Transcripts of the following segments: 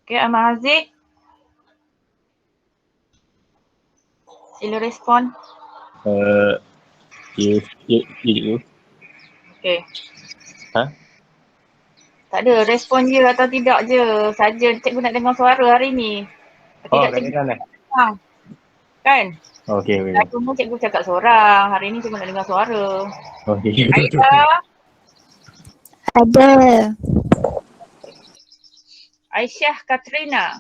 Okay, Ahmad Haziq. Sila respon. Ya, cikgu. Okay. Ha? Tak ada, respon je atau tidak je. Saja cikgu nak dengar suara hari ni. Tidak nak cikgu dengar lah. kan? Okey. Selalunya cikgu cakap seorang. Hari ni cikgu nak dengar suara. Okey. Aisyah. Ada. Aisyah Katrina.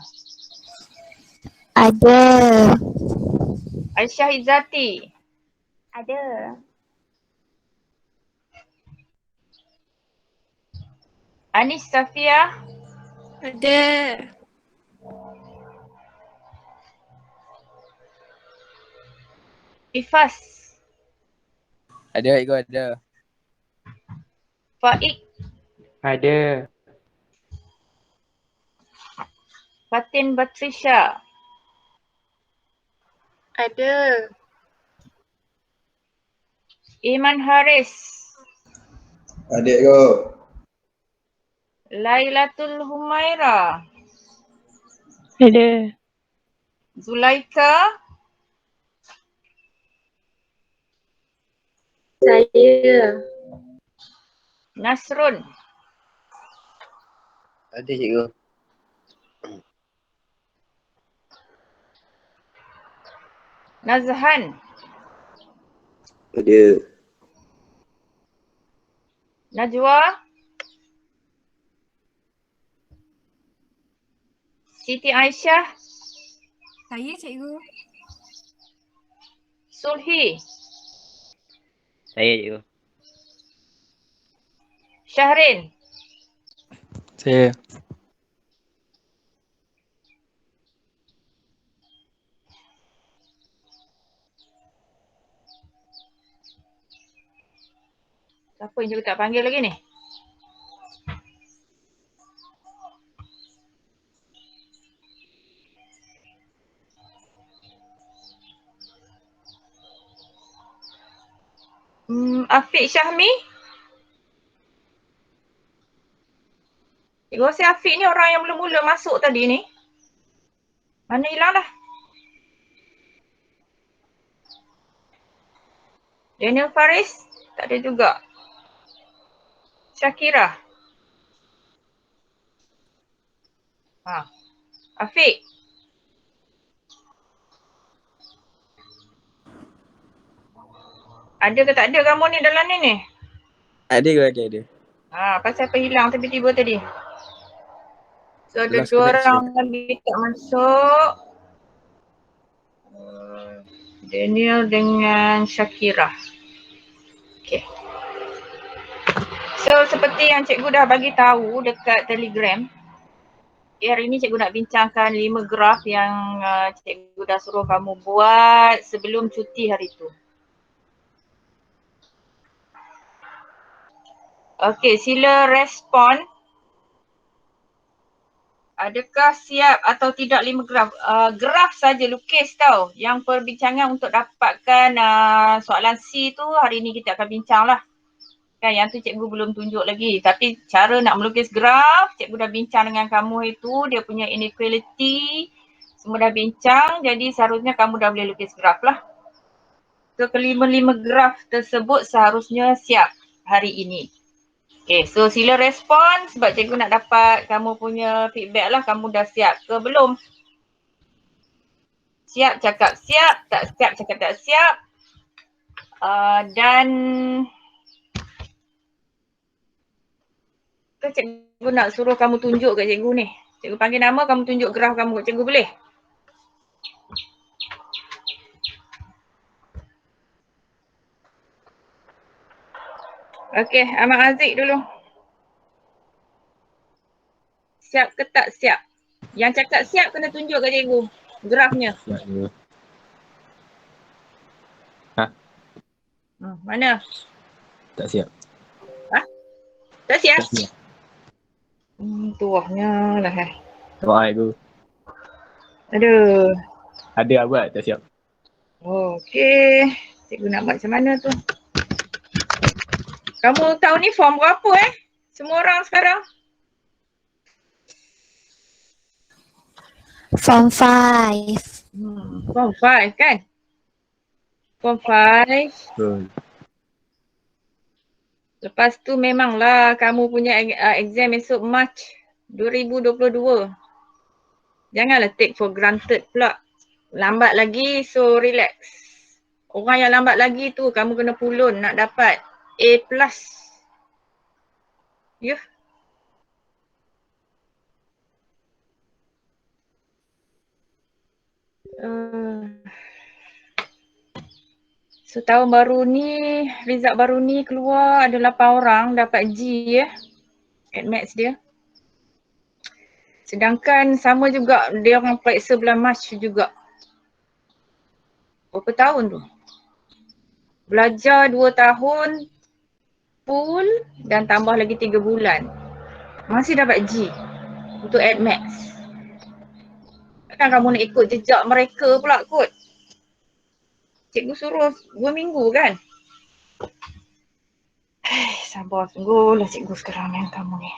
Ada. Aisyah Izzati. Ada. Anis Safia. Ada. Ifas. Ada, cikgu ada. Faik. Ada. Fatin Batrisha. Ada. Iman Haris. Ada ke? Lailatul Humaira. Ada. Zulaika. Saya. Nasrun. Ada, cikgu. Nazhan. Ada. Najwa. Siti Aisyah. Saya, cikgu. Sulhi. Saya, cikgu. Syahrin. Saya. Siapa yang cikgu tak panggil lagi ni? Afiq Syahmi. Cikgu rasa Afiq ni orang yang mula-mula masuk tadi ni. Mana hilang dah? Daniel Faris. Tak ada juga. Syakira. Afiq. Ada ke tak ada kamu ni dalam ni? Ada ke ada. Pasal apa hilang tiba-tiba tadi? So ada Lost 2 connection. orang lagi tak masuk. Daniel dengan Syakira. Okay. So seperti yang cikgu dah bagi tahu dekat Telegram. Okay, hari ni cikgu nak bincangkan 5 graf yang cikgu dah suruh kamu buat sebelum cuti hari tu. Okay, sila respon. Adakah siap atau tidak 5 graf? Graf saja lukis tau. Yang perbincangan untuk dapatkan soalan C tu hari ni kita akan bincang lah. Kan yang tu cikgu belum tunjuk lagi. Tapi cara nak melukis graf, cikgu dah bincang dengan kamu itu. Dia punya inequality. Semua dah bincang. Jadi seharusnya kamu dah boleh lukis graf lah. So kelima-lima graf tersebut seharusnya siap hari ini. Okay, so sila respon sebab cikgu nak dapat kamu punya feedback lah. Kamu dah siap ke belum? Siap cakap siap, tak siap cakap tak siap. Dan cikgu nak suruh kamu tunjuk kat cikgu ni. Cikgu panggil nama, kamu tunjuk graf kamu kat cikgu boleh? Okey, Ahmad Haziq dulu. Siap ke tak siap? Yang cakap siap kena tunjuk kat cikgu grafnya. Siap cikgu. Mana? Tak siap. Tak siap? Tak siap. Tuahnya lah Doa cikgu. Aduh. Ada buat tak siap. Okey. Cikgu nak buat macam mana tu? Kamu tahu ni form berapa Semua orang sekarang? Form 5. Form 5 kan? Form 5. Betul. Lepas tu memanglah kamu punya exam esok Mac 2022. Janganlah take for granted pula. Lambat lagi, so relax. Orang yang lambat lagi tu kamu kena pulun nak dapat A+. Ya. So tahun baru ni, result baru ni keluar ada 8 orang dapat G ya. At maths dia. Sedangkan sama juga dia orang periksa bulan Mac juga. Berapa tahun tu? Belajar 2 tahun full dan tambah lagi 3 bulan. Masih dapat G untuk at maths. Takkan kamu nak ikut jejak mereka pula kot. Cikgu suruh 2 minggu kan? Sabar sungguhlah cikgu sekarang dengan kamu ni.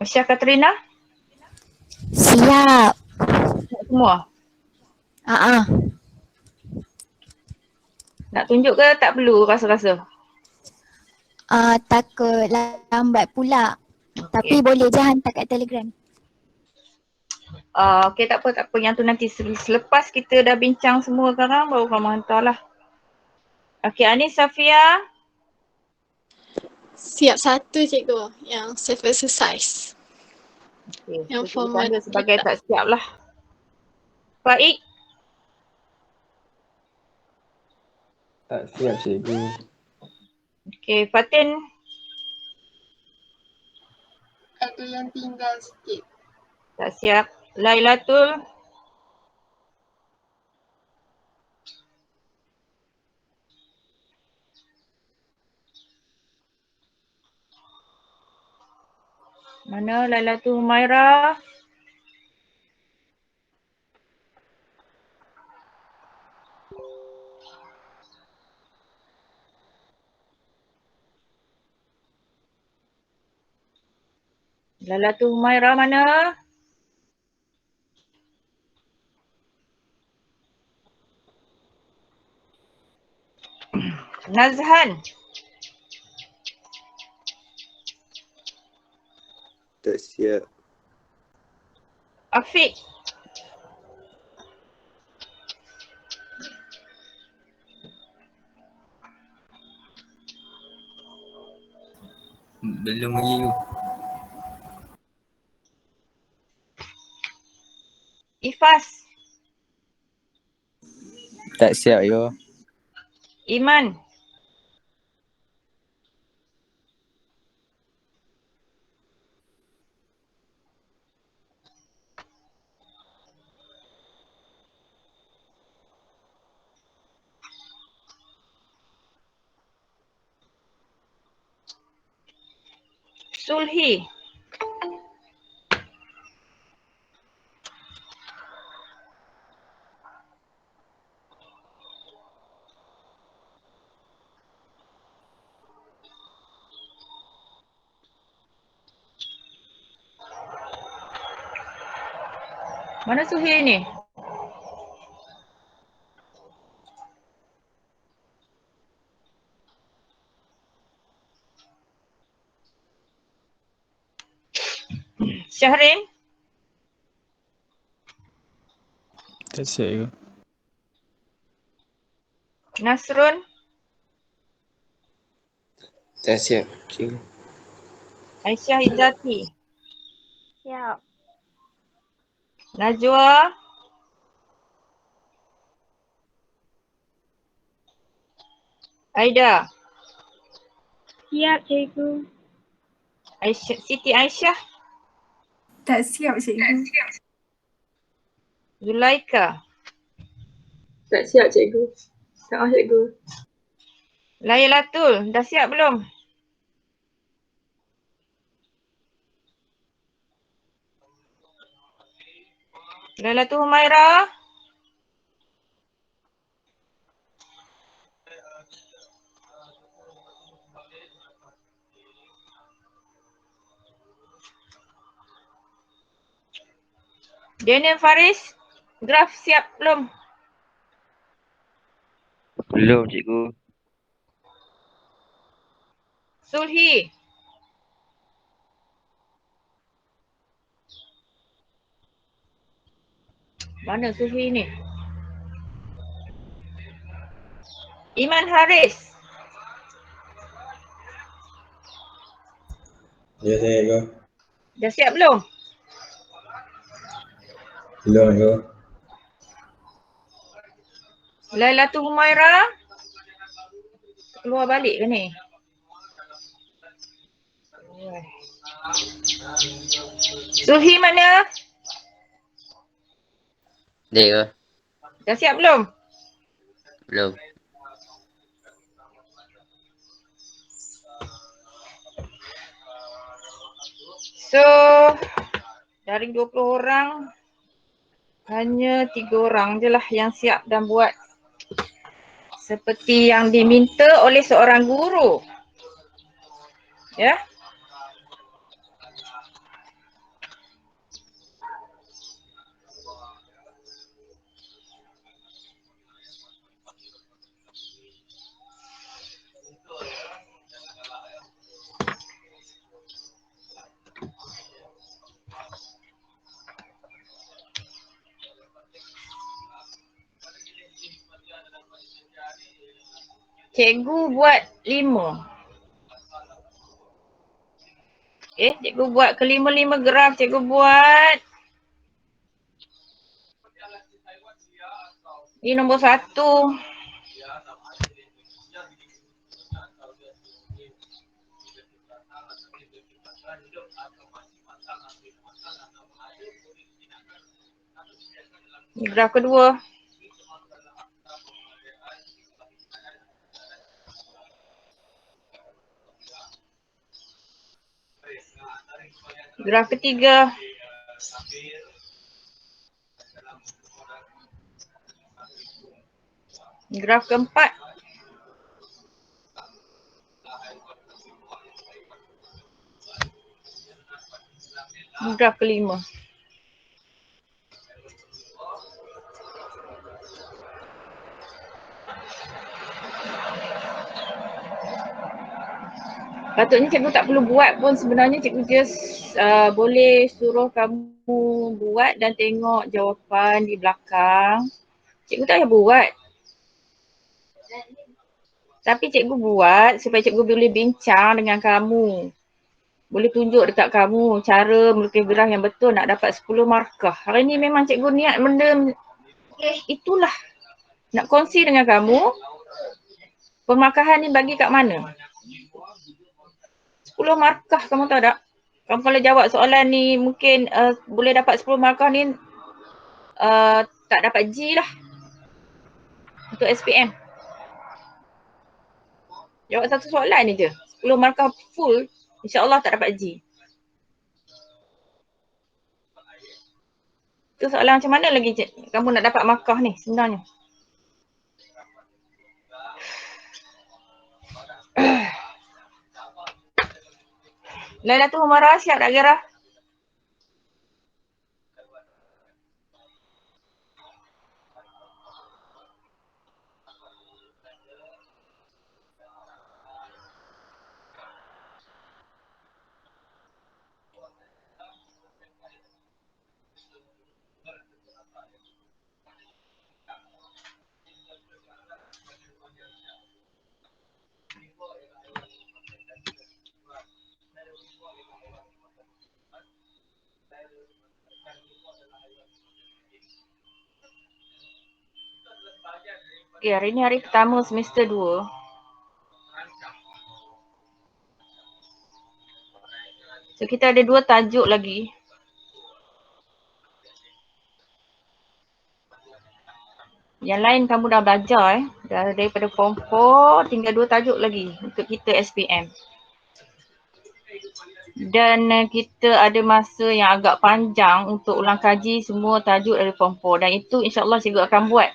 Aisyah Katrina? Siap. Semua? Nak tunjuk ke tak perlu rasa-rasa? Takut lambat pula. Tapi boleh je hantar kat Telegram. Okay, tak apa. Yang tu nanti selepas kita dah bincang semua sekarang baru kamu hantarlah. Okay, Anis, Safia. Siap satu cikgu yang self exercise. Okay, Yang so format cikgu tanda sebagai kita. tak siap lah. Faik. Tak siap cikgu. Okay, Fatin. Ada yang tinggal sikit. Tak siap. Lailatul. Mana Lailatul Humaira? Lailatul Humaira mana? Nazhan. Tak siap. Afiq. Belum lagi tu. Ifas. Tak siap yo. Iman. Sulhi. Mana Sulhi ni? Syahrin. Tak siap cikgu. Nasrun. Tak siap cikgu. Aisyah Izzati. Siap. Najwa. Aida. Siap cikgu. Aisyah, Siti Aisyah. Tak siap cikgu. Zulaika. Tak siap cikgu. Tak cikgu. Lailatul. Dah siap belum? Lailatul Humaira. Daniel Faris, graf siap belum? Belum, cikgu. Sulhi. Mana Sulhi ni? Iman Haris. Ya, cikgu. Dah siap belum? Belum, cikgu. Lailatul Humaira. Keluar balik ke ni? Sulhi mana? Cikgu. Dah siap belum? Belum. So, dari 20 orang, hanya 3 orang je lah yang siap dan buat seperti yang diminta oleh seorang guru. Ya. Cikgu buat 5. Cikgu buat ke-5 graf cikgu buat. Ini nombor 1. Ini graf kedua. Graf ketiga. Graf keempat. Graf kelima. Patutnya cikgu tak perlu buat pun sebenarnya cikgu just boleh suruh kamu buat dan tengok jawapan di belakang. Cikgu tak payah buat. Tapi cikgu buat supaya cikgu boleh bincang dengan kamu. Boleh tunjuk dekat kamu cara melukis graf yang betul nak dapat 10 markah. Hari ni memang cikgu niat benda itulah. Nak kongsi dengan kamu. Pemarkahan ni bagi kat mana? 10 markah kamu tahu tak? Kamu kalau jawab soalan ni mungkin boleh dapat 10 markah ni tak dapat G lah. Untuk SPM. Jawab satu soalan ni je. 10 markah full, insya-Allah tak dapat G. Tu soalan macam mana lagi kamu nak dapat markah ni sebenarnya? Lailatul Humaira siap tak Gara? Okay, hari ni hari pertama semester 2. So kita ada 2 tajuk lagi. Yang lain kamu dah belajar dah daripada form 4, tinggal 2 tajuk lagi untuk kita SPM. Dan kita ada masa yang agak panjang untuk ulang kaji semua tajuk dari form 4 dan itu insya-Allah cikgu akan buat.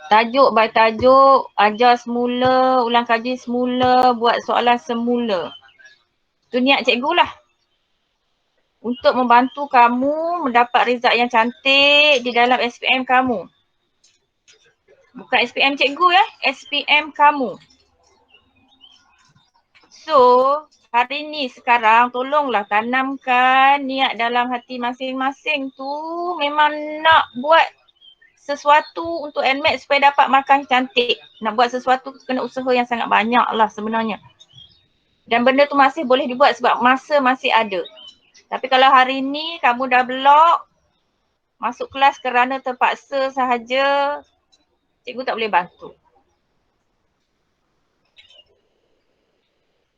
Tajuk by tajuk, ajar semula, ulang kaji semula, buat soalan semula. Itu niat cikgu lah. untuk membantu kamu mendapat result yang cantik di dalam SPM kamu. Bukan SPM cikgu ya, SPM kamu. So, hari ni sekarang tolonglah tanamkan niat dalam hati masing-masing tu memang nak buat sesuatu untuk NMAT supaya dapat markah cantik. Nak buat sesuatu kena usaha yang sangat banyak lah sebenarnya. Dan benda tu masih boleh dibuat sebab masa masih ada. Tapi kalau hari ni kamu dah block, masuk kelas kerana terpaksa sahaja, cikgu tak boleh bantu.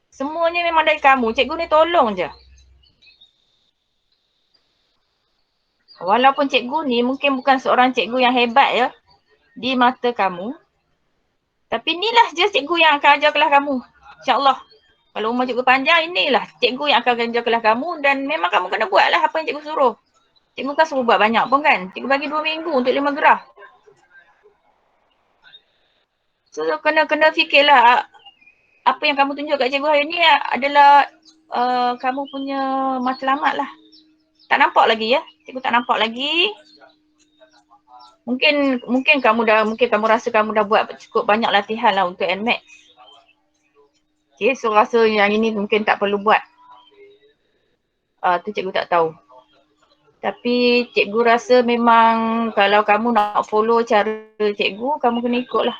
Semuanya memang dari kamu. Cikgu ni tolong je. Walaupun cikgu ni mungkin bukan seorang cikgu yang hebat ya di mata kamu. Tapi inilah je cikgu yang akan ajar kelas kamu. InsyaAllah. Kalau umur cikgu panjang, inilah cikgu yang akan ajar kelas kamu dan memang kamu kena buat lah apa yang cikgu suruh. Cikgu kan suruh buat banyak pun kan. Cikgu bagi 2 minggu untuk 5 graf. So kena fikirlah apa yang kamu tunjuk kat cikgu hari ni adalah kamu punya matlamat lah. Tak nampak lagi ya. Cikgu tak nampak lagi. Mungkin kamu rasa kamu dah buat cukup banyak latihan lah untuk NMAT. Okay, so rasa yang ini mungkin tak perlu buat. Tu cikgu tak tahu. Tapi cikgu rasa memang kalau kamu nak follow cara cikgu, kamu kena ikut lah.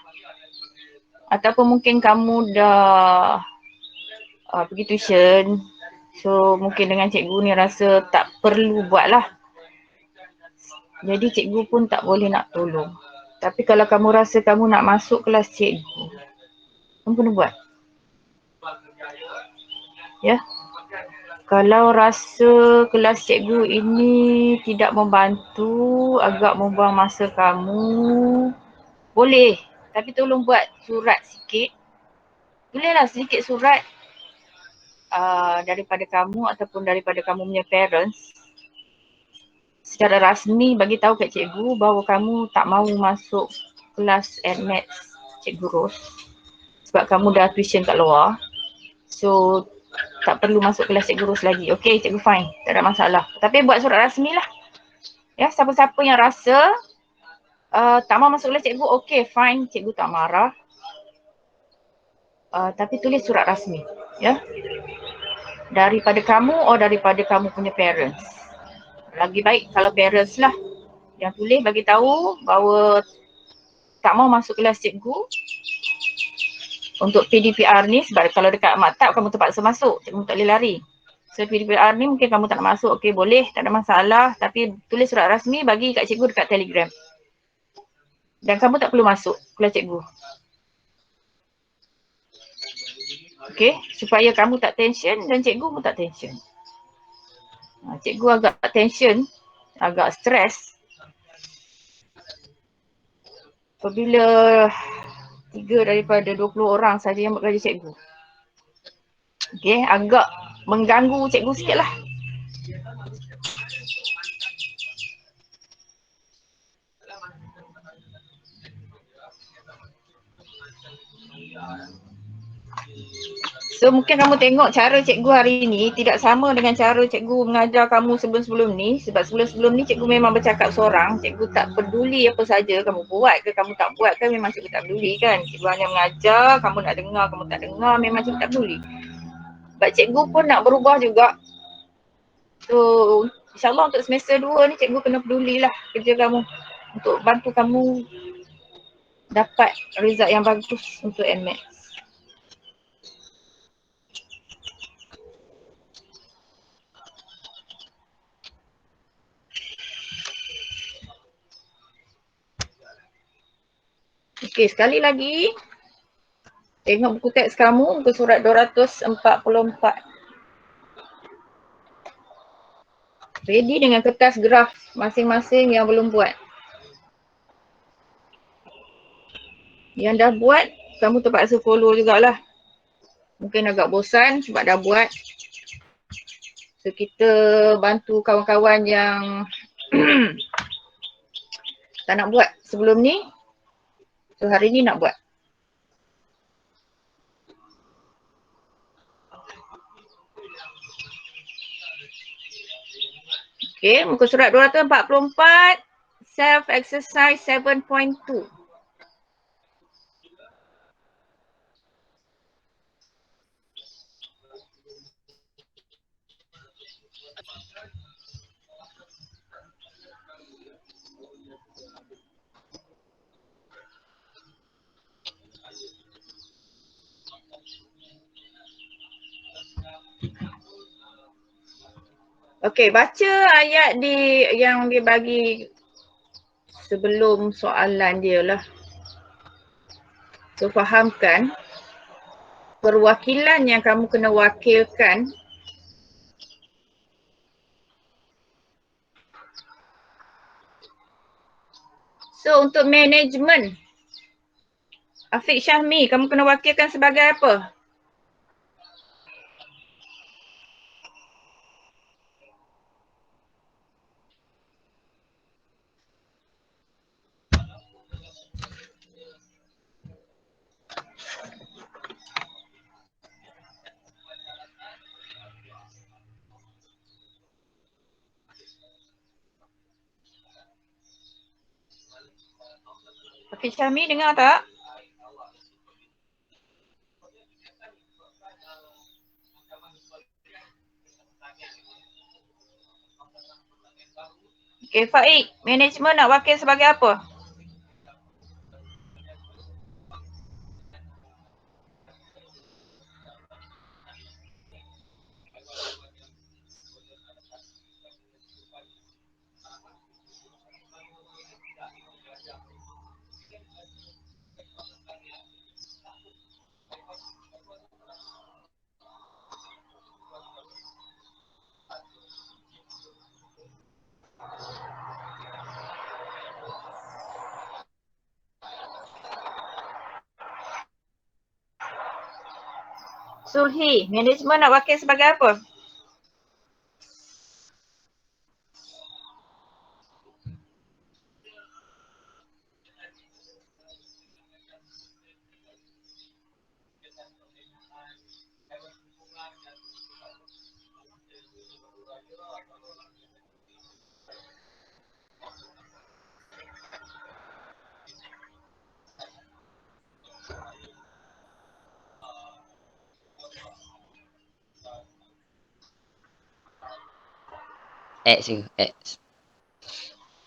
Ataupun mungkin kamu dah pergi tuition. So mungkin dengan cikgu ni rasa tak perlu buat lah. Jadi cikgu pun tak boleh nak tolong. Tapi kalau kamu rasa kamu nak masuk kelas cikgu, kamu kena buat. Ya. Kalau rasa kelas cikgu ini tidak membantu, agak membuang masa kamu, boleh. Tapi tolong buat surat sikit. Tulislah sedikit surat daripada kamu ataupun daripada kamu punya parents. Secara rasmi bagi tahu kat cikgu bahawa kamu tak mahu masuk kelas NMAT Cikgu Ros. Sebab kamu dah tuition kat luar. So tak perlu masuk kelas Cikgu Ros lagi. Okay, cikgu fine. Tak ada masalah. Tapi buat surat rasmi lah. Ya, siapa-siapa yang rasa tak mahu masuk kelas cikgu, okay fine. Cikgu tak marah. Tapi tulis surat rasmi. Ya. Daripada kamu atau daripada kamu punya parents. Lagi baik kalau parents lah yang tulis bagi tahu bahawa tak mahu masuk kelas cikgu. Untuk PDPR ni sebab kalau dekat maktab kamu terpaksa masuk, cikgu tak boleh lari. So PDPR ni mungkin kamu tak nak masuk, okey boleh, tak ada masalah. Tapi tulis surat rasmi bagi kat cikgu dekat Telegram. Dan kamu tak perlu masuk kelas cikgu. Okey, supaya kamu tak tension dan cikgu pun tak tension. Cikgu agak tension, agak stres apabila 3 daripada 20 orang saja yang bekerja cikgu. Okey, agak mengganggu cikgu sikit lah. So mungkin kamu tengok cara cikgu hari ni tidak sama dengan cara cikgu mengajar kamu sebelum-sebelum ni. Sebab sebelum-sebelum ni cikgu memang bercakap seorang. Cikgu tak peduli apa saja kamu buat ke kamu tak buat kan, memang cikgu tak peduli kan. Cikgu hanya mengajar, kamu nak dengar, kamu tak dengar, memang cikgu tak peduli. Sebab cikgu pun nak berubah juga. So insyaAllah untuk semester 2 ni cikgu kena pedulilah kerja kamu. Untuk bantu kamu dapat result yang bagus untuk NMAT. Okey, sekali lagi. Tengok buku teks kamu, muka surat 244. Ready dengan kertas graf masing-masing yang belum buat. Yang dah buat, kamu terpaksa follow jugalah. Mungkin agak bosan sebab dah buat. So kita bantu kawan-kawan yang tak nak buat sebelum ni. So hari ni nak buat. Okay, muka surat 244, self exercise 7.2. Okey, baca ayat yang dia bagi sebelum soalan dia lah. So, fahamkan perwakilan yang kamu kena wakilkan. So, untuk management, Afiq Syahmi, kamu kena wakilkan sebagai apa? Afiq Syahmi dengar tak? Okay, Faik, management nak wakil sebagai apa? Sulhi, management nak wakil sebagai apa? X je, X.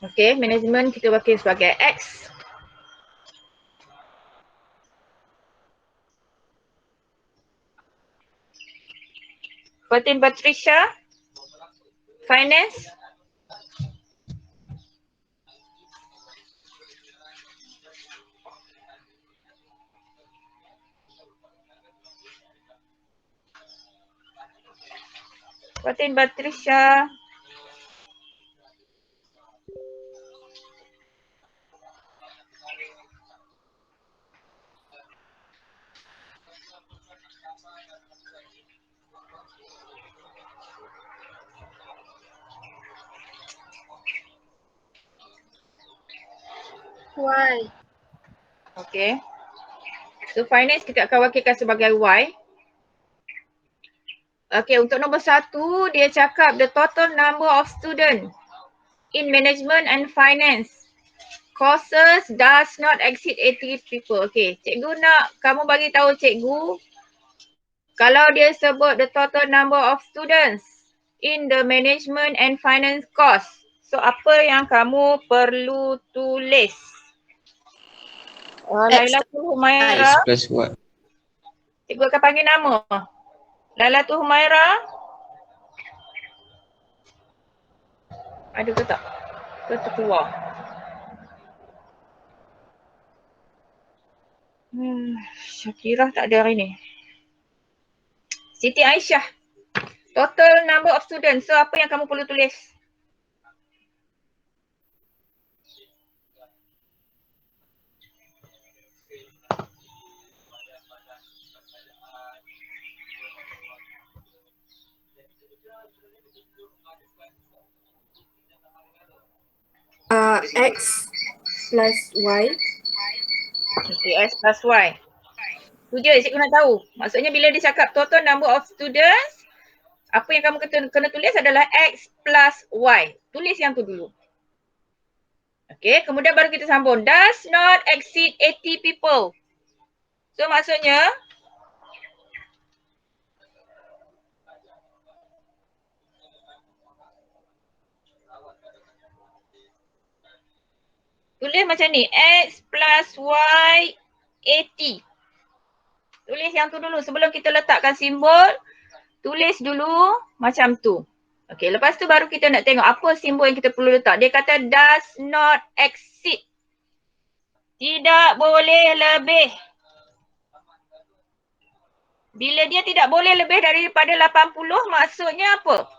Okay, management kita wakil sebagai X. Fatin Patricia, finance. Fatin Patricia. Why? Okay. So finance kita akan wakilkan sebagai Y. Okay, untuk nombor 1, dia cakap the total number of students in management and finance courses does not exceed 80 people. Okay, cikgu nak kamu bagi tahu cikgu kalau dia sebut the total number of students in the management and finance course. So apa yang kamu perlu tulis? Lailatul Humaira. X plus Y. Cikgu akan panggil nama. Lailatul Humaira. Ada ke tak? Ke terkeluar? Syakirah tak ada hari ni. Siti Aisyah. Total number of students. So apa yang kamu perlu tulis? X plus Y. Okay, X plus Y. Tu je cikgu nak tahu. Maksudnya bila dia cakap total number of students, apa yang kamu kena tulis adalah X plus Y. Tulis yang tu dulu. Okay, kemudian baru kita sambung. Does not exceed 80 people. So maksudnya, tulis macam ni. X plus Y 80. Tulis yang tu dulu. Sebelum kita letakkan simbol, tulis dulu macam tu. Okey, lepas tu baru kita nak tengok apa simbol yang kita perlu letak. Dia kata does not exceed. Tidak boleh lebih. Bila dia tidak boleh lebih daripada 80, maksudnya apa?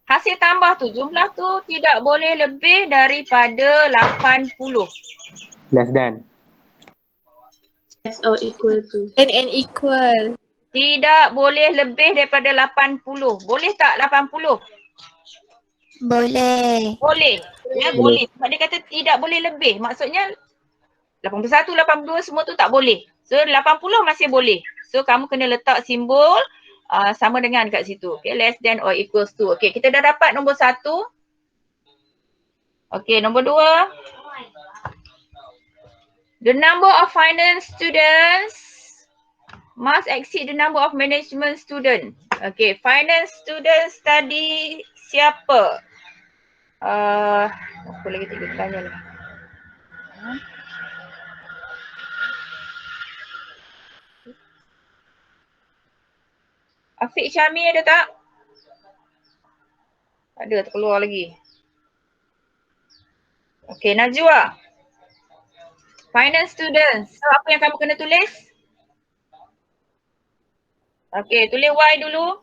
Hasil tambah tu, jumlah tu tidak boleh lebih daripada 80. Less than. Less or equal to. And equal. Tidak boleh lebih daripada 80. Boleh tak 80? Boleh. Boleh. Ya, boleh. Sebab dia kata tidak boleh lebih. Maksudnya 81, 82 semua tu tak boleh. So 80 masih boleh. So kamu kena letak simbol sama dengan kat situ. Okay, less than or equals to. Okay, kita dah dapat nombor 1. Okay, nombor 2. The number of finance students must exceed the number of management student. Okay, finance student study siapa? Apa lagi tiga tanya ni? Afiq Syami ada tak? Ada, terkeluar lagi. Okay, Najwa. Finance students. So, apa yang kamu kena tulis? Okay, tulis Y dulu.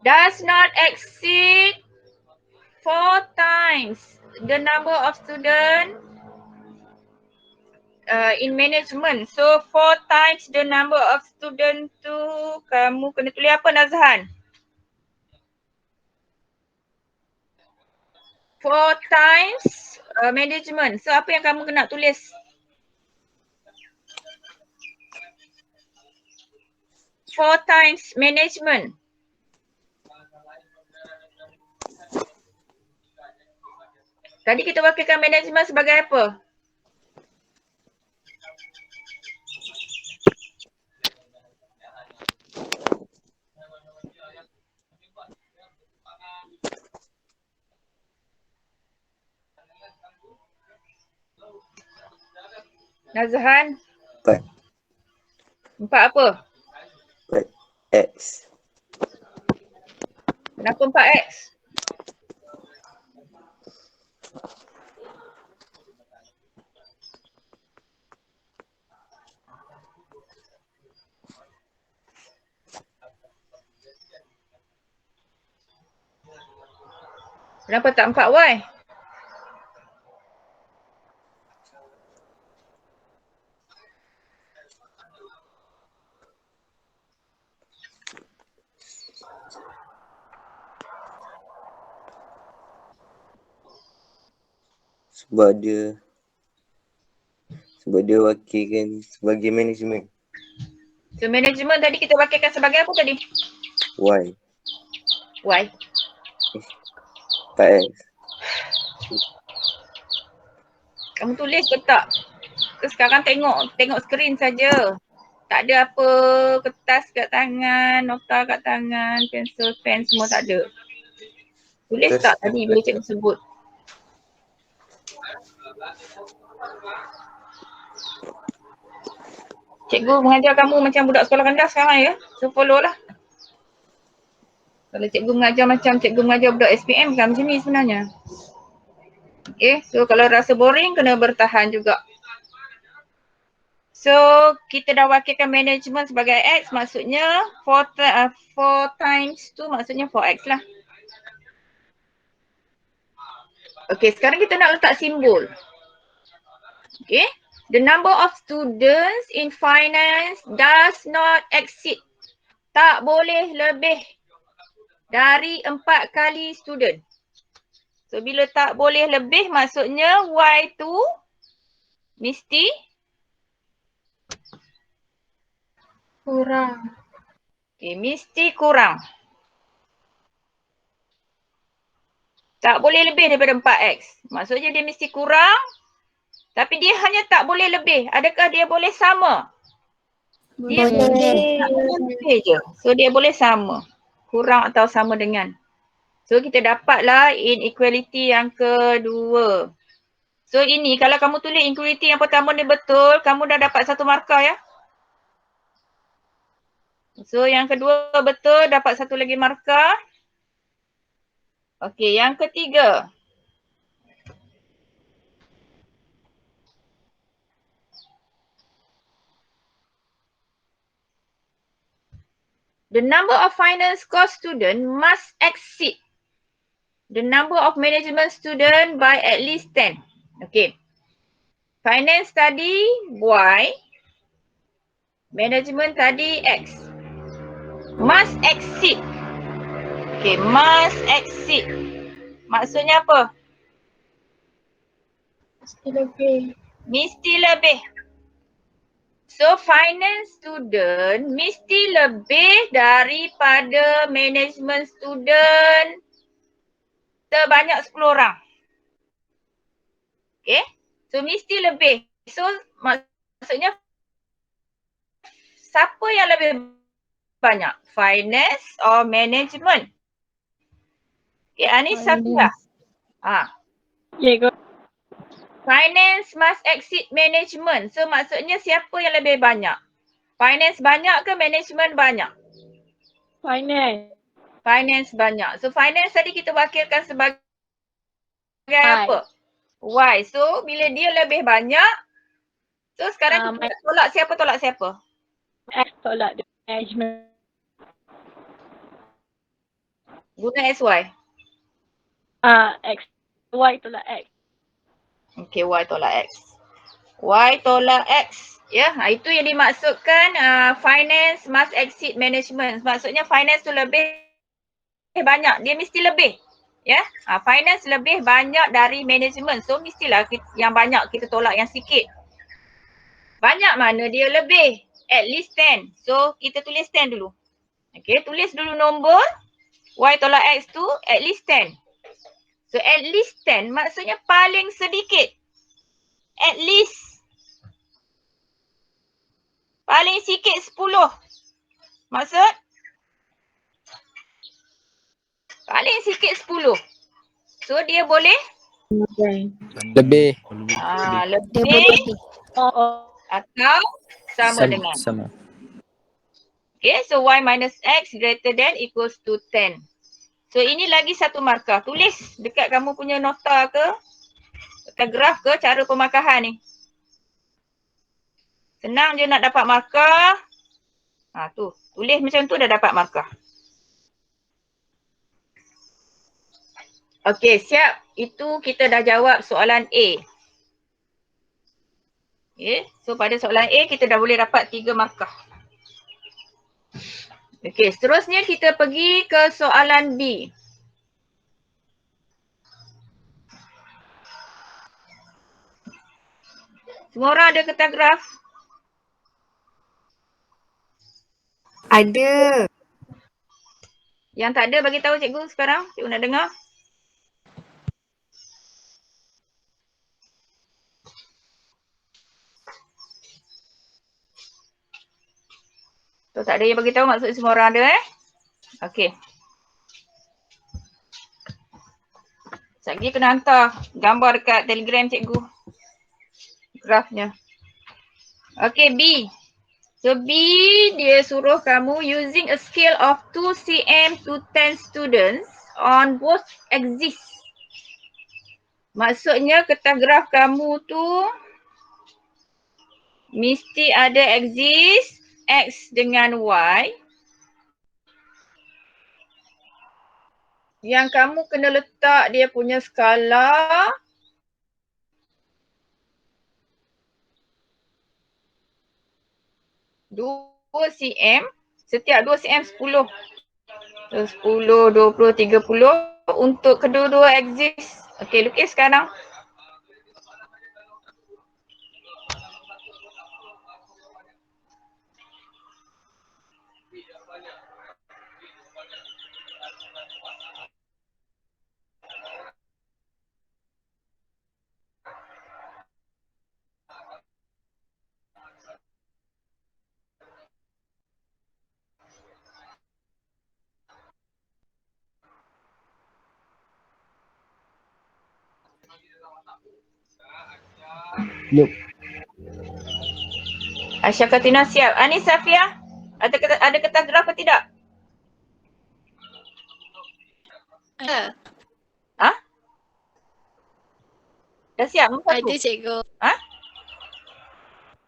Does not exceed 4 times the number of student in management. So 4 times the number of student tu kamu kena tulis apa, Nazhan? 4 times management. So apa yang kamu kena tulis? Four times management. Tadi kita wakilkan management sebagai apa? Nazhan? 4. 4 apa? 4 X. Kenapa 4X? Kenapa tak 4Y? Sebab dia wakilkan sebagai management. So management tadi kita wakilkan sebagai apa tadi? Y. Y. 4X. Kamu tulis ke tak? Ke sekarang tengok skrin saja. Tak ada apa kertas kat tangan, nota kat tangan, pensel, pen semua tak ada. Tulis tak tadi bila cikgu sebut? Cikgu mengajar kamu macam budak sekolah rendah sekarang ya. So follow lah. Kalau cikgu mengajar macam cikgu mengajar budak SPM kan macam ni sebenarnya. Okay, so kalau rasa boring kena bertahan juga. So kita dah wakilkan management sebagai X, maksudnya 4 times tu maksudnya 4X lah. Okay, sekarang kita nak letak simbol. Okay, the number of students in finance does not exceed. Tak boleh lebih dari 4 kali student. So bila tak boleh lebih maksudnya Y tu mesti Kurang. okay, mesti kurang. Tak boleh lebih daripada 4x. Maksudnya dia mesti kurang. Tapi dia hanya tak boleh lebih. Adakah dia boleh sama? Dia Boleh. lebih je. So dia boleh sama. Kurang atau sama dengan. So kita dapatlah inequality yang kedua. So ini kalau kamu tulis inequality yang pertama ni betul, kamu dah dapat 1 markah ya. So yang kedua betul, dapat 1 lagi markah. Okey, yang ketiga. The number of finance course student must exceed the number of management student by at least 10. Okay. Finance tadi Y. Management tadi X. Must exceed. Okay, must exceed. Maksudnya apa? Mesti lebih. Mesti lebih. So finance student mesti lebih daripada management student sebanyak 10 orang. Okay. So mesti lebih. So maksudnya siapa yang lebih banyak? Finance or management? Okay, Anis Safia. Cikgu. Finance must exceed management. So maksudnya siapa yang lebih banyak? Finance banyak ke management banyak? Finance. Finance banyak. So finance tadi kita wakilkan sebagai apa? Y. So bila dia lebih banyak, so sekarang kita tolak siapa? X tolak management. Guna SY. X. Y tolak X. Okay, Y tolak X. Y tolak X. Ya, itu yang dimaksudkan finance must exceed management. Maksudnya finance tu lebih banyak. Dia mesti lebih. Ya, finance lebih banyak dari management. So mestilah yang banyak kita tolak yang sikit. Banyak mana dia lebih? At least 10. So kita tulis 10 dulu. Okay, tulis dulu nombor. Y tolak X tu at least 10. So at least 10 maksudnya paling sedikit. At least. Paling sikit 10. Maksud? Paling sikit 10. So dia boleh? Lebih. Dia Lebih boleh lebih. atau sama dengan. Sama. Okay, so Y minus X greater than equals to 10. So ini lagi 1 markah. Tulis dekat kamu punya nota ke, dekat graf ke cara pemakahan ni. Senang je nak dapat markah. Tu. Tulis macam tu dah dapat markah. Okey, siap. Itu kita dah jawab soalan A. Okay, so pada soalan A kita dah boleh dapat 3 markah. Okey, seterusnya kita pergi ke soalan B. Semua orang ada kertas graf? Ada. Yang tak ada bagi tahu cikgu sekarang. Cikgu nak dengar. So tak ada yang bagi tahu maksud semua orang ada Okey. Sekejap lagi kena hantar gambar dekat Telegram cikgu. Grafnya. Okey, B. So B dia suruh kamu using a scale of 2 cm to 10 students on both axes. Maksudnya kertas graf kamu tu mesti ada axis X dengan Y. Yang kamu kena letak dia punya skala. Dua cm. Setiap 2 cm 10. 10, 20, 30 untuk kedua-dua axis. Okey, lukis sekarang. Yup. Aisyah Katina siap. Anis Safia, ada kertas graf atau tidak? Ada. Ha? Dah siap? Ada cikgu. Ha?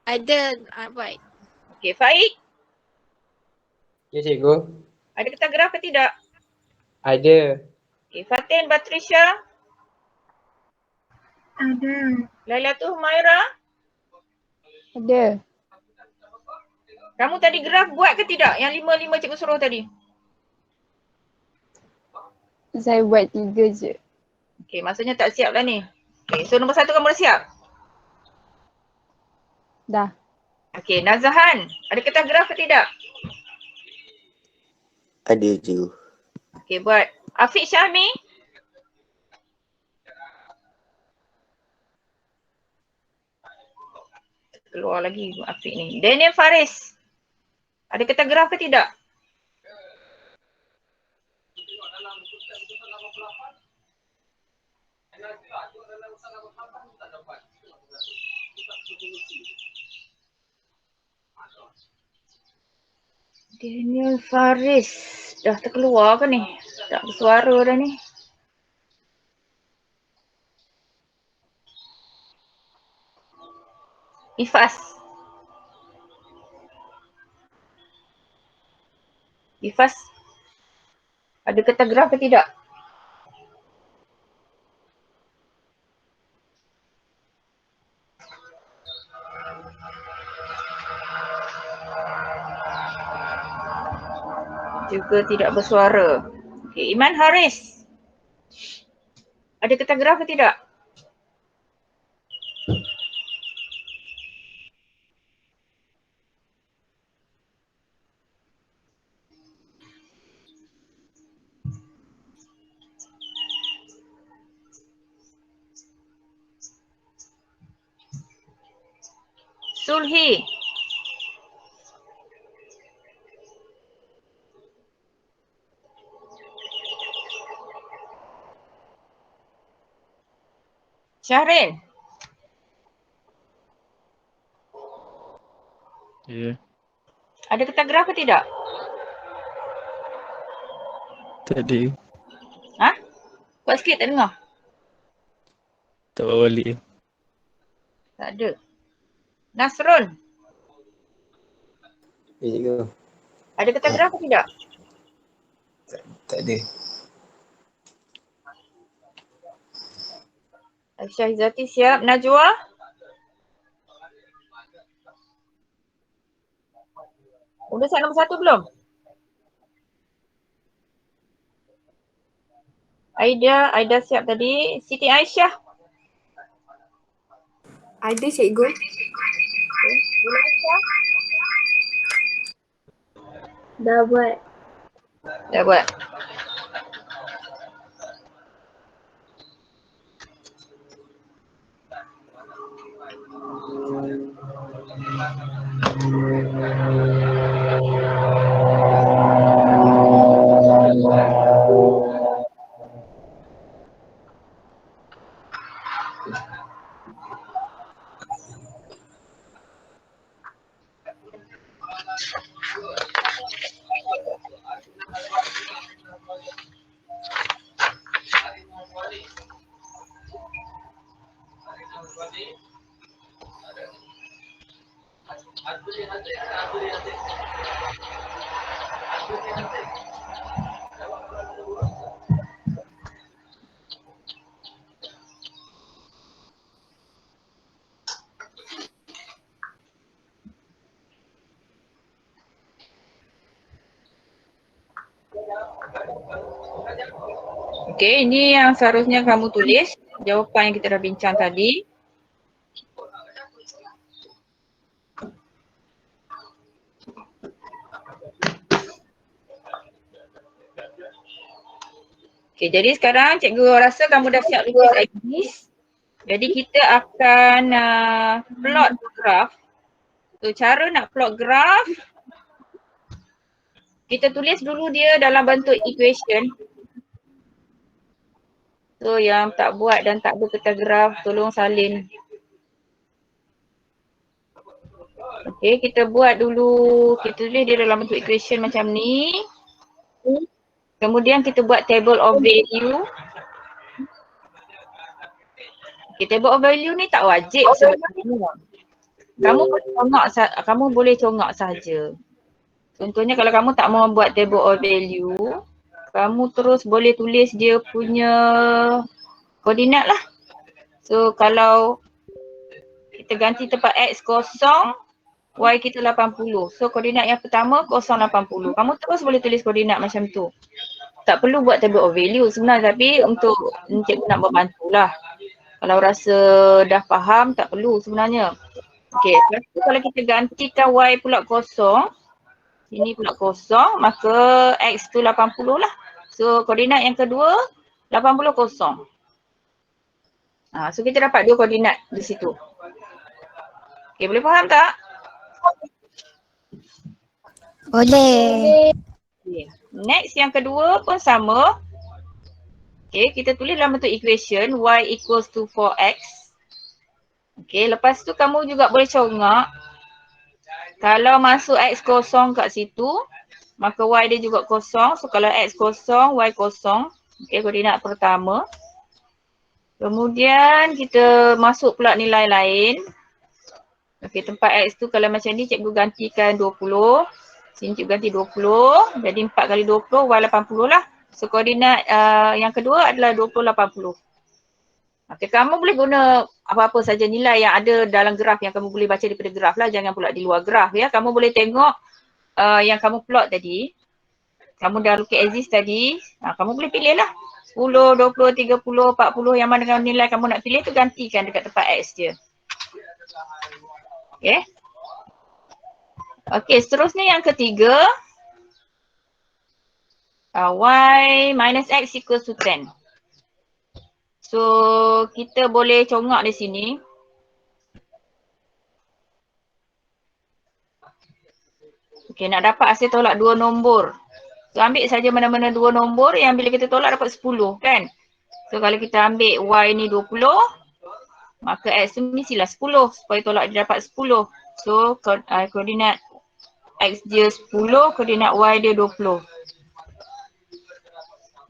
Ada. Buat. Okey, Faik, Ya cikgu. ada kertas graf atau tidak? Ada. Okey, Fatin, Batrisha, Ada. Lailatul Humaira, Ada. kamu tadi graf buat ke tidak? Yang 5 cikgu suruh tadi. Saya buat 3 je. Okey, maksudnya tak siap lah ni. Okey, so nombor 1 kamu dah siap? Dah. Okey, Nazahan, ada kertas graf ke tidak? Ada cikgu. Okey, buat. Afiq Syahmi, keluar lagi Afiq ni. Daniel Faris, ada kertas graf ke tidak? Daniel Faris, dah terkeluar ke ni? Tak bersuara dah ni. Ifas. Ifas, ada kertas graf ke tidak? Juga tidak bersuara. Okey, Iman Haris, ada kertas graf ke tidak? Sulhi, Syahrin, Ya. ada kertas graf ke tidak? Tadi Ha? Kuat sikit tak dengar? tak bawa balik. Tak ada. Nasrul, Ya cikgu. ada kertas graf ke tidak? Tak ada. Aisyah Izzati siap. Najwa, udah siap nombor 1 belum? Aida siap tadi. Siti Aisyah, Ada cikgu. Dah buat. dah buat. Okey, ini yang seharusnya kamu tulis. Jawapan yang kita dah bincang tadi. Okey, jadi sekarang cikgu rasa kamu dah siap lukis IDs. Jadi kita akan plot graf. So cara nak plot graf, kita tulis dulu dia dalam bentuk equation. So yang tak buat dan tak ada kertas graf, tolong salin Okay, kita buat dulu, kita tulis dia dalam bentuk equation macam ni. Kemudian kita buat table of value. Okay, table of value ni tak wajib sebenarnya. Kamu boleh congak saja. Contohnya kalau kamu tak mau buat table of value, kamu terus boleh tulis dia punya koordinat lah. So kalau kita ganti tempat X kosong, Y kita 80. So koordinat yang pertama 080. Kamu terus boleh tulis koordinat macam tu. Tak perlu buat table of value sebenarnya, tapi untuk cikgu nak membantulah. Kalau rasa dah faham tak perlu sebenarnya. Okey, lepas tu kalau kita gantikan Y pula kosong, ini pula kosong, maka X tu 80 lah. So koordinat yang kedua 80 kosong. So kita dapat dua koordinat di situ. Okey, boleh faham tak? Boleh. Okay. Next yang kedua pun sama. Okay, kita tulis dalam bentuk equation Y equals to 4X. Okay, lepas tu kamu juga boleh congak. Kalau masuk X kosong kat situ, maka Y dia juga kosong. So kalau X kosong, Y kosong. Okay, koordinat pertama. Kemudian kita masuk pula nilai lain. Okay, tempat X tu kalau macam ni cikgu gantikan 20. Sini cikgu ganti 20. Jadi 4 kali 20, Y 80 lah. So koordinat yang kedua adalah 20, 80. Okay, kamu boleh guna apa-apa saja nilai yang ada dalam graf yang kamu boleh baca daripada graf lah. Jangan pula di luar graf ya. Kamu boleh tengok yang kamu plot tadi. Kamu dah lukis axis tadi. Kamu boleh pilih lah. 10, 20, 30, 40 yang mana dengan nilai kamu nak pilih tu gantikan dekat tempat X je. Okay. Okay, seterusnya yang ketiga. Y minus X equals to 10. So, kita boleh congak di sini. Okay, nak dapat hasil tolak dua nombor. So, ambil saja mana-mana dua nombor yang bila kita tolak dapat 10 kan. So, kalau kita ambil Y ni 20, maka X tu mestilah 10 supaya tolak dia dapat 10. So, koordinat X dia 10, koordinat Y dia 20.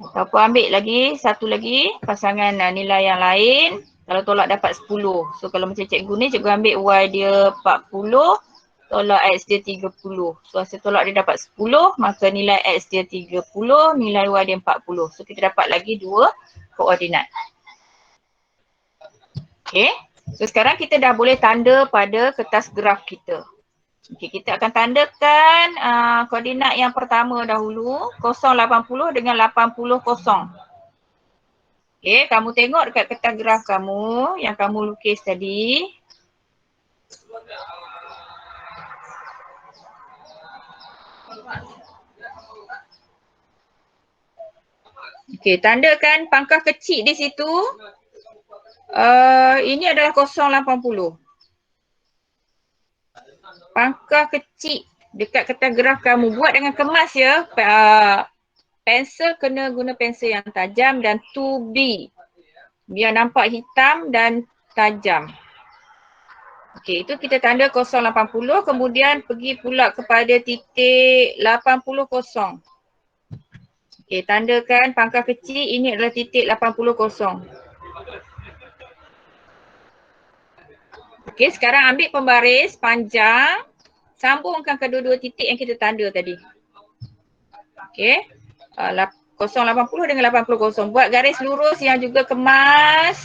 Ataupun ambil lagi, satu lagi pasangan nilai yang lain. Kalau tolak dapat 10. So kalau macam cikgu ni, cikgu ambil Y dia 40, tolak X dia 30. So hasil tolak dia dapat 10, maka nilai X dia 30, nilai Y dia 40. So kita dapat lagi dua koordinat. Okay. So sekarang kita dah boleh tanda pada kertas graf kita. Okay, kita akan tandakan koordinat yang pertama dahulu, 080 dengan 80 kosong. Okay, kamu tengok dekat kertas graf kamu yang kamu lukis tadi. Okay, tandakan pangkah kecil di situ. Ini adalah 080. Pangkah kecil dekat kertas graf kamu. Buat dengan kemas ya. Pensel kena guna pensel yang tajam dan 2B. Biar nampak hitam dan tajam. Okey, itu kita tanda 080. Kemudian pergi pula kepada titik 80 kosong. Okey, tandakan pangkah kecil ini adalah titik 80 kosong. Okey, sekarang ambil pembaris panjang. Sambungkan kedua-dua titik yang kita tanda tadi. Okey. 080 dengan 80 kosong. Buat garis lurus yang juga kemas.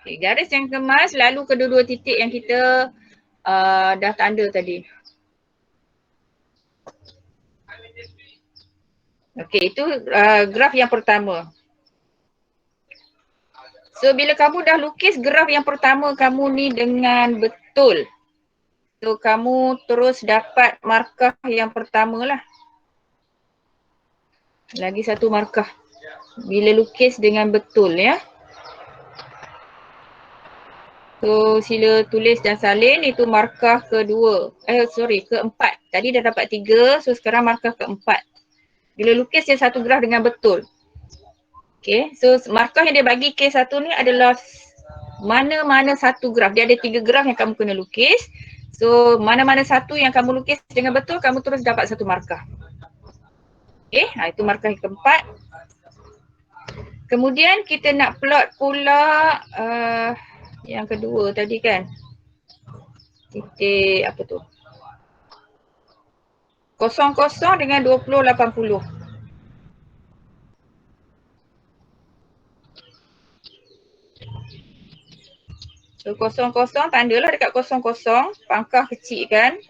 Okay, garis yang kemas lalu kedua-dua titik yang kita dah tanda tadi. Okey, itu graf yang pertama. So bila kamu dah lukis graf yang pertama kamu ni dengan betul. So kamu terus dapat markah yang pertama lah. Lagi satu markah. Bila lukis dengan betul ya. So sila tulis dan salin, itu markah kedua. Keempat. Tadi dah dapat 3, so sekarang markah keempat. Bila lukis dia satu graf dengan betul. Okay, so markah yang dia bagi K1 ni adalah mana-mana satu graf. Dia ada 3 graf yang kamu kena lukis. So mana-mana satu yang kamu lukis dengan betul, kamu terus dapat satu markah. Okay, itu markah yang keempat. Kemudian kita nak plot pula yang kedua tadi kan. Titik apa tu? 00 dengan 2080. So 00 tandalah dekat 00, pangkah kecil kan.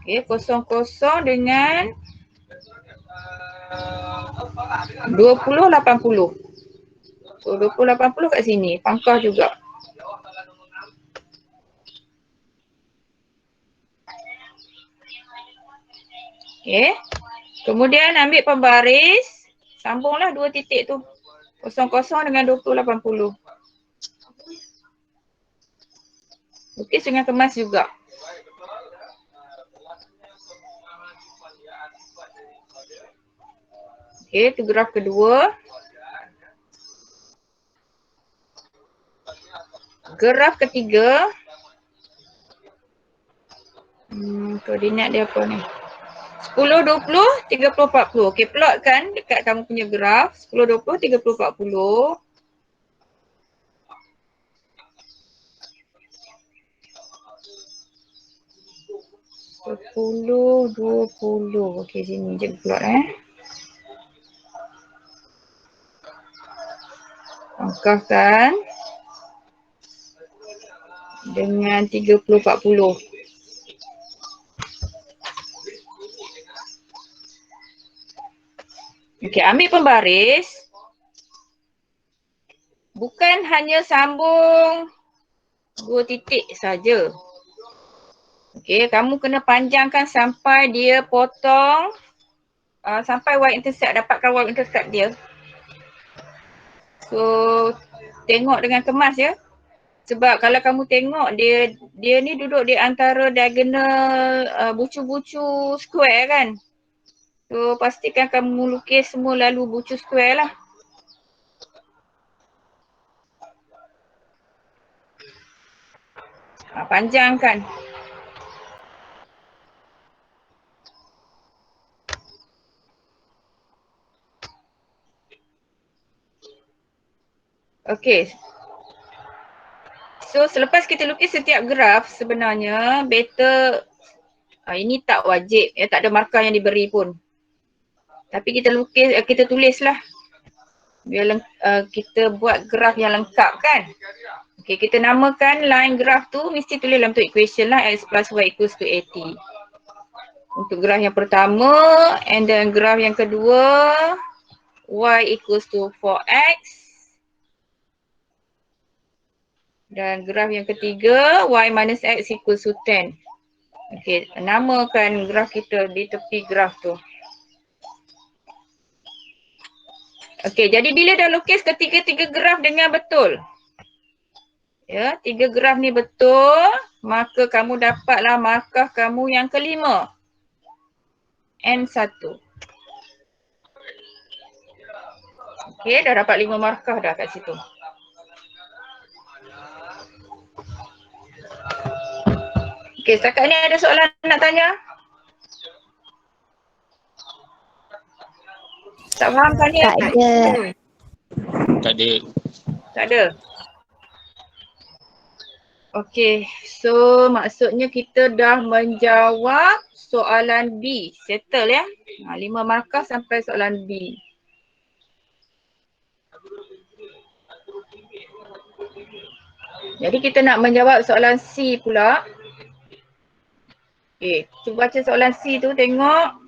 Okey, 00 dengan 2080. So 2080 kat sini, pangkah juga. Okey. Kemudian ambil pembaris, sambunglah dua titik tu. 00 dengan 2080. Lukis dengan kemas juga. Okey, itu graf kedua. Graf ketiga. Koordinat dia apa ni? 10, 20, 30, 40. Okey, plotkan dekat kamu punya graf. 10, 20, 30, 40. Sepuluh, 20. Okey, sini je plot Angkahkan dengan 30, 40. Okey, ambil pembaris. Bukan hanya sambung dua titik saja. Okey, kamu kena panjangkan sampai dia potong sampai y-intercept, dapatkan y-intercept dia. So, tengok dengan kemas ya. Sebab kalau kamu tengok dia ni duduk di antara diagonal bucu-bucu square kan. So, pastikan kamu lukis semua lalu bucu square lah. Panjangkan. Okey. So selepas kita lukis setiap graf sebenarnya better ini tak wajib tak ada markah yang diberi pun. Tapi kita lukis kita tulislah. Biar kita buat graf yang lengkap kan. Okey, kita namakan line graf tu mesti tulis dalam bentuk equation lah, x plus y equals to 80. Untuk graf yang pertama and then graf yang kedua y equals to 4x. Dan graf yang ketiga, y minus x equals to 10. Okey, namakan graf kita di tepi graf tu. Okey, jadi bila dah lukis ketiga-tiga graf dengan betul. Ya, 3 graf ni betul, maka kamu dapatlah markah kamu yang kelima. N1. Okey, dah dapat 5 markah dah kat situ. Okey, setakat ni ada soalan nak tanya? Tak faham tanya? Tak ada. Tak ada. Tak ada? Okey, so maksudnya kita dah menjawab soalan B. Settle ya. 5 markah sampai soalan B. Jadi kita nak menjawab soalan C pula. Okey, cuba baca soalan C tu, tengok.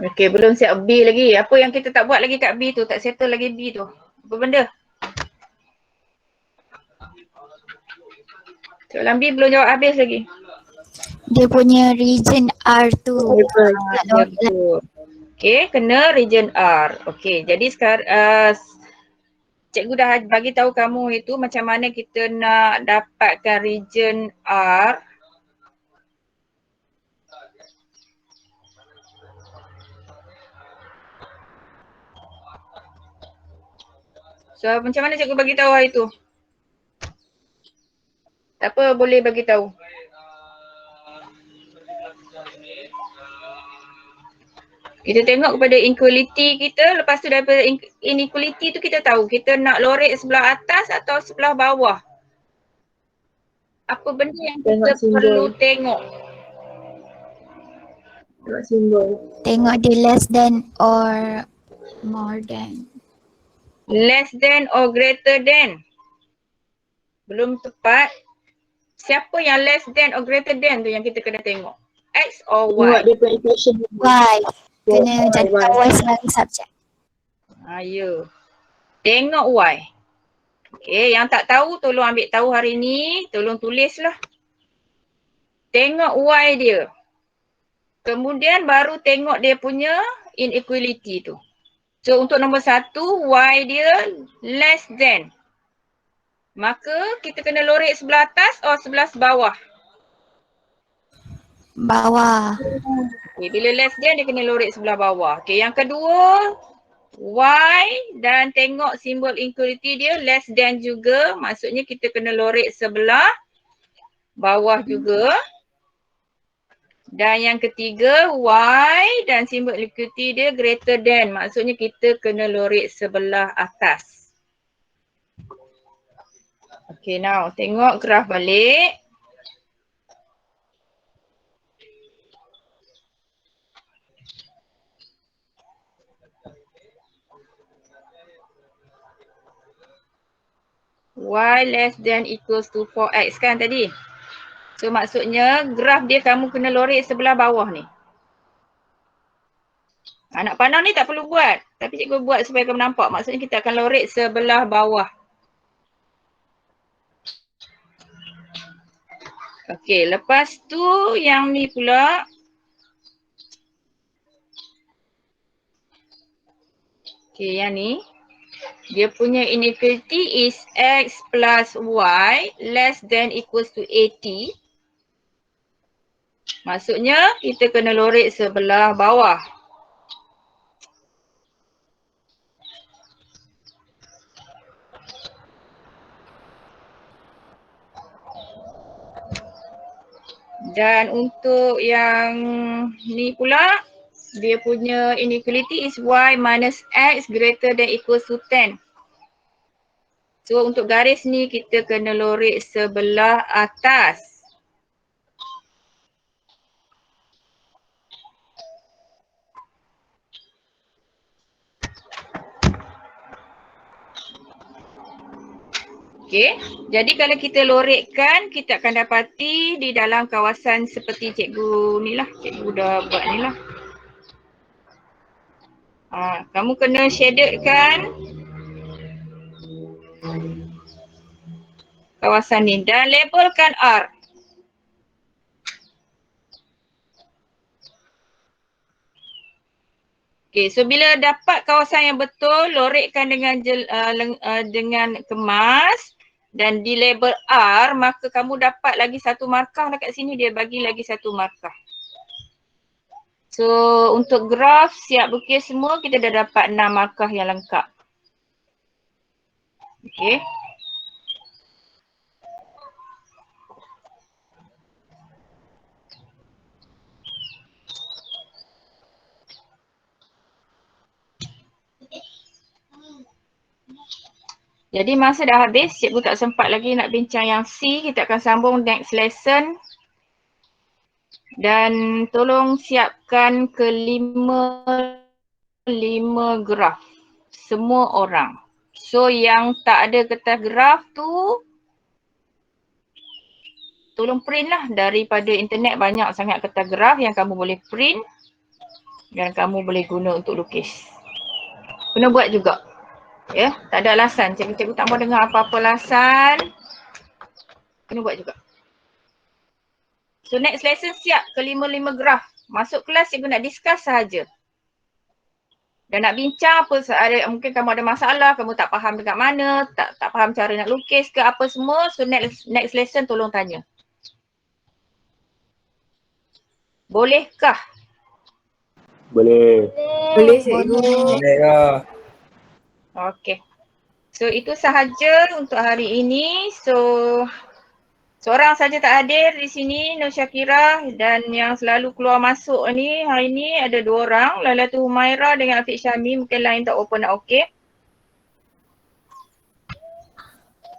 Okey, belum siap B lagi. Apa yang kita tak buat lagi kat B tu? Tak settle lagi B tu. Apa benda? Soalan B belum jawab habis lagi. Dia punya region R tu. Ya, betul. Okey, kena region R. Okey, jadi sekarang cikgu dah bagi tahu kamu itu macam mana kita nak dapatkan region R. So, macam mana cikgu bagi tahu hari tu? Tak apa, boleh bagi tahu. Kita tengok kepada inequality kita, lepas tu daripada inequality tu kita tahu kita nak lorek sebelah atas atau sebelah bawah. Apa benda yang kita perlu tengok? Tengok dia less than or more than. Less than or greater than. Belum tepat. Siapa yang less than or greater than tu yang kita kena tengok? X or Y? Y. Kena jadikan Y sebagai subjek. Ya. Tengok Y. Okay, yang tak tahu tolong ambil tahu hari ni. Tolong tulislah. Tengok Y dia. Kemudian baru tengok dia punya inequality tu. So untuk nombor 1, Y dia less than. Maka kita kena lorek sebelah atas atau sebelah bawah? Bawah. Okay, bila less than dia kena lorek sebelah bawah. Okay, yang kedua, Y dan tengok simbol inequality dia less than juga. Maksudnya kita kena lorek sebelah bawah juga. Dan yang ketiga, Y dan simbol inequality dia greater than. Maksudnya kita kena lorek sebelah atas. Okay, now tengok graf balik. Y less than equals to 4x kan tadi. So maksudnya graf dia kamu kena lorek sebelah bawah ni. Nak pandang ni tak perlu buat. Tapi cikgu buat supaya kamu nampak. Maksudnya kita akan lorek sebelah bawah. Okey, lepas tu yang ni pula. Okey, yang ni. Dia punya inequality is x plus y less than equals to 80. Maksudnya kita kena lorek sebelah bawah. Dan untuk yang ni pula, dia punya inequality is y minus x greater than equals to 10. So untuk garis ni kita kena lorek sebelah atas. Okey, jadi kalau kita lorekkan, kita akan dapati di dalam kawasan seperti cikgu ni lah. Cikgu dah buat ni lah. Kamu kena shadedkan kawasan ni dan labelkan R. Okay, so bila dapat kawasan yang betul, lorekkan dengan kemas dan di label R, maka kamu dapat lagi satu markah dekat sini, dia bagi lagi satu markah. So untuk graf siap lukis semua, kita dah dapat 6 markah yang lengkap. Okay. Jadi masa dah habis, cikgu tak sempat lagi nak bincang yang C. Kita akan sambung next lesson. Dan tolong siapkan ke 5 graf. Semua orang. So yang tak ada kertas graf tu, tolong print lah. Daripada internet banyak sangat kertas graf yang kamu boleh print dan kamu boleh guna untuk lukis. Kena buat juga. Ya, tak ada alasan. Cikgu-cikgu tak mau dengar apa-apa alasan. Kena buat juga. So next lesson siap ke 5 graf. Masuk kelas cikgu nak discuss sahaja. Dan nak bincang apa, mungkin kamu ada masalah, kamu tak faham dekat mana, tak faham cara nak lukis ke apa semua. So next lesson tolong tanya. Bolehkah? Boleh. Boleh cikgu. Boleh ke? Okey. So itu sahaja untuk hari ini. So seorang saja tak hadir di sini, Nur Syakira, dan yang selalu keluar masuk ni hari ni ada 2 orang, Lailatul Humaira dengan Afiq Syami, mungkin lain tak open nak okey.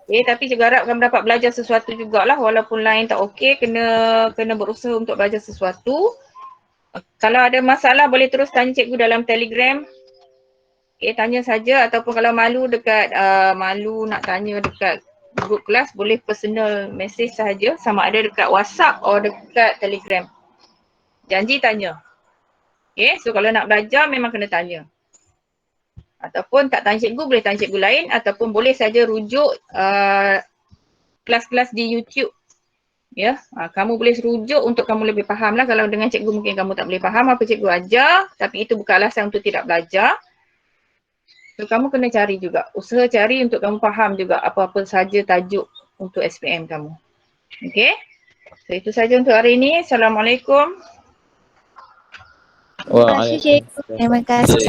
Okay, tapi cikgu harap kamu dapat belajar sesuatu jugalah walaupun lain tak okey, kena berusaha untuk belajar sesuatu. Kalau ada masalah boleh terus tanya cikgu dalam Telegram. Okay, tanya saja ataupun kalau malu nak tanya dekat grup kelas boleh personal message sahaja sama ada dekat WhatsApp atau dekat Telegram. Janji tanya. Okay, so kalau nak belajar memang kena tanya. Ataupun tak tanya cikgu boleh tanya cikgu lain ataupun boleh saja rujuk kelas-kelas di YouTube. Ya, kamu boleh rujuk untuk kamu lebih faham lah. Kalau dengan cikgu mungkin kamu tak boleh faham apa cikgu ajar, tapi itu bukan alasan untuk tidak belajar. So kamu kena cari juga, usaha cari untuk kamu faham juga apa-apa saja tajuk untuk SPM kamu. Okay, so itu saja untuk hari ini. Assalamualaikum. Terima kasih cikgu. Terima kasih.